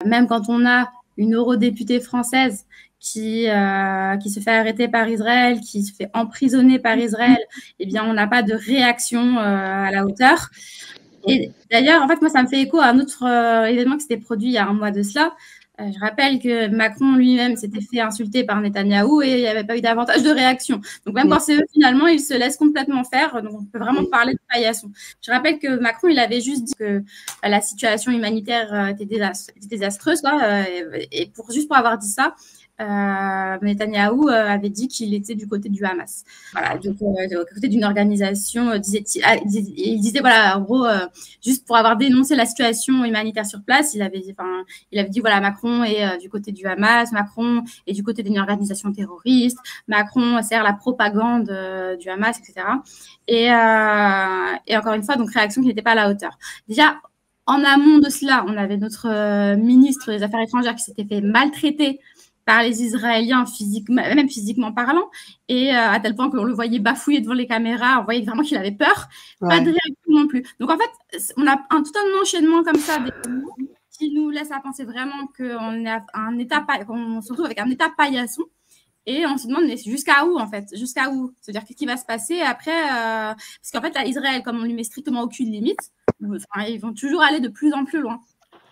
Même quand on a une eurodéputée française qui se fait arrêter par Israël, qui se fait emprisonner par Israël, eh bien, on n'a pas de réaction à la hauteur. Et d'ailleurs, en fait, moi, ça me fait écho à un autre événement qui s'était produit il y a un mois de cela. Je rappelle que Macron lui-même s'était fait insulter par Netanyahou et il n'y avait pas eu davantage de réaction. Donc, même quand c'est eux, finalement, ils se laissent complètement faire. Donc, on peut vraiment parler de paillasson. Je rappelle que Macron, il avait juste dit que la situation humanitaire était désastreuse. Et juste pour avoir dit ça, Netanyahou avait dit qu'il était du côté du Hamas. Voilà, donc du côté d'une organisation, disait-il. Il disait, voilà, en gros, juste pour avoir dénoncé la situation humanitaire sur place, il avait dit, voilà, Macron est du côté du Hamas, Macron est du côté d'une organisation terroriste, Macron sert la propagande du Hamas, etc. Et encore une fois, donc réaction qui n'était pas à la hauteur. Déjà, en amont de cela, on avait notre ministre des Affaires étrangères qui s'était fait maltraiter par les Israéliens, même physiquement parlant, et à tel point qu'on le voyait bafouiller devant les caméras, on voyait vraiment qu'il avait peur, pas de réaction non plus. Donc en fait, on a tout un enchaînement comme ça qui nous laisse à penser vraiment qu'on est qu'on se retrouve avec un état paillasson, et on se demande, mais jusqu'à où, en fait? Jusqu'à où? C'est-à-dire, qu'est-ce qui va se passer après parce qu'en fait, là, Israël, comme on lui met strictement aucune limite, ils vont toujours aller de plus en plus loin.